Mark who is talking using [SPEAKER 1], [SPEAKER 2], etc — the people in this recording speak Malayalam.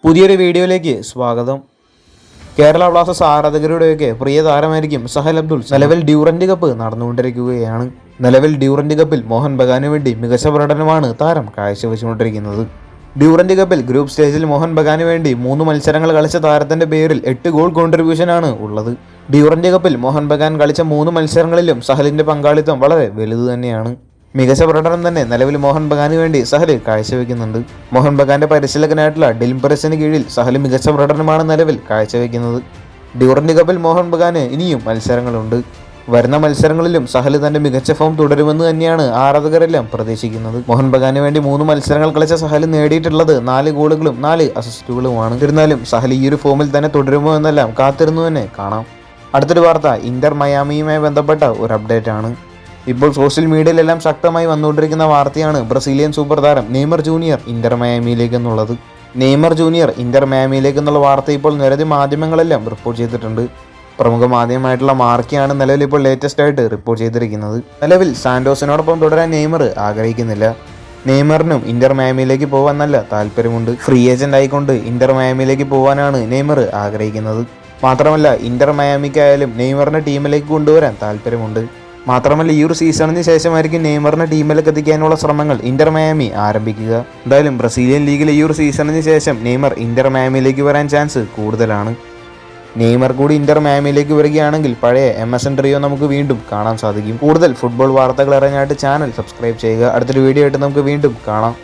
[SPEAKER 1] പുതിയൊരു വീഡിയോയിലേക്ക് സ്വാഗതം. കേരള ബ്ലാസ്റ്റേഴ്സ് ആരാധകരുടെയൊക്കെ പ്രിയ താരമായിരിക്കും സഹൽ അബ്ദുൾ. നിലവിൽ ഡ്യൂറന്റ് കപ്പ് നടന്നുകൊണ്ടിരിക്കുകയാണ്. നിലവിൽ ഡ്യൂറന്റ് കപ്പിൽ മോഹൻ ബഗാനു വേണ്ടി മികച്ച പ്രകടനമാണ് താരം കാഴ്ചവെച്ചുകൊണ്ടിരിക്കുന്നത്. ഡ്യൂറന്റ് കപ്പിൽ ഗ്രൂപ്പ് സ്റ്റേജിൽ മോഹൻ ബഗാനു വേണ്ടി 3 മത്സരങ്ങൾ കളിച്ച താരത്തിന്റെ പേരിൽ 8 ഗോൾ കോൺട്രിബ്യൂഷനാണ് ഉള്ളത്. ഡ്യൂറന്റ് കപ്പിൽ മോഹൻ ബഗാൻ കളിച്ച 3 മത്സരങ്ങളിലും സഹലിന്റെ പങ്കാളിത്തം വളരെ വലുത് തന്നെയാണ്. മികച്ച പ്രകടനം തന്നെ നിലവിൽ മോഹൻ ബഗാനു വേണ്ടി സഹൽ കാഴ്ചവെക്കുന്നുണ്ട്. മോഹൻ ബഗാന്റെ പരിശീലകനായിട്ടുള്ള ഡിൽംപറസിന് കീഴിൽ സഹൽ മികച്ച പ്രകടനമാണ് നിലവിൽ കാഴ്ചവെക്കുന്നത്. ഡ്യൂറന്റ് കപ്പിൽ മോഹൻ ബഗാന് ഇനിയും മത്സരങ്ങളുണ്ട്. വരുന്ന മത്സരങ്ങളിലും സഹൽ തന്റെ മികച്ച ഫോം തുടരുമെന്ന് തന്നെയാണ് ആരാധകരെല്ലാം പ്രതീക്ഷിക്കുന്നത്. മോഹൻ ബഗാനു വേണ്ടി 3 മത്സരങ്ങൾ കളിച്ച സഹൽ നേടിയിട്ടുള്ളത് 4 ഗോളുകളും 4 അസിസ്റ്റുകളുമാണ്. എന്നിരുന്നാലും സഹൽ ഈ ഒരു ഫോമിൽ തന്നെ തുടരുമോ എന്നെല്ലാം കാത്തിരുന്നു തന്നെ കാണാം. അടുത്തൊരു വാർത്ത ഇന്റർ മയാമിയുമായി ബന്ധപ്പെട്ട ഒരു അപ്ഡേറ്റ് ആണ്. ഇപ്പോൾ സോഷ്യൽ മീഡിയയിലെല്ലാം ശക്തമായി വന്നുകൊണ്ടിരിക്കുന്ന വാർത്തയാണ് ബ്രസീലിയൻ സൂപ്പർ താരം നെയ്മർ ജൂനിയർ ഇന്റർ മയാമിയിലേക്ക് എന്നുള്ളത്. നെയ്മർ ജൂനിയർ ഇന്റർ മയാമിയിലേക്ക് എന്നുള്ള വാർത്ത ഇപ്പോൾ നിരവധി മാധ്യമങ്ങളെല്ലാം റിപ്പോർട്ട് ചെയ്തിട്ടുണ്ട്. പ്രമുഖ മാധ്യമമായിട്ടുള്ള മാർക്കയാണ് നിലവിൽ ഇപ്പോൾ ലേറ്റസ്റ്റ് ആയിട്ട് റിപ്പോർട്ട് ചെയ്തിരിക്കുന്നത്. നിലവിൽ സാന്റോസിനോടൊപ്പം തുടരാൻ നെയ്മർ ആഗ്രഹിക്കുന്നില്ല. നെയ്മറിനും ഇന്റർ മയാമിയിലേക്ക് പോകാൻ നല്ല താല്പര്യമുണ്ട്. ഫ്രീ ഏജന്റ് ആയിക്കൊണ്ട് ഇന്റർ മയാമിയിലേക്ക് പോകാനാണ് നെയ്മർ ആഗ്രഹിക്കുന്നത്. മാത്രമല്ല ഇന്റർ മയാമിക്കായാലും നെയ്മറിനെ ടീമിലേക്ക് കൊണ്ടുവരാൻ താല്പര്യമുണ്ട്. മാത്രമല്ല ഈ ഒരു സീസണിന് ശേഷമായിരിക്കും നെയ്മറിനെ ടീമിലേക്ക് എത്തിക്കാനുള്ള ശ്രമങ്ങൾ ഇന്റർ മയാമി ആരംഭിക്കുക. എന്തായാലും ബ്രസീലിയൻ ലീഗിലെ ഈ ഒരു സീസണിന് ശേഷം നെയ്മർ ഇന്റർ മയാമിയിലേക്ക് വരാൻ ചാൻസ് കൂടുതലാണ്. നെയ്മർ കൂടി ഇന്റർ മയാമിയിലേക്ക് വരികയാണെങ്കിൽ പഴയ MSN ട്രിയോ നമുക്ക് വീണ്ടും കാണാൻ സാധിക്കും. കൂടുതൽ ഫുട്ബോൾ വാർത്തകൾ അറിയാനായിട്ട് ചാനൽ സബ്സ്ക്രൈബ് ചെയ്യുക. അടുത്തൊരു വീഡിയോ ആയിട്ട് നമുക്ക് വീണ്ടും കാണാം.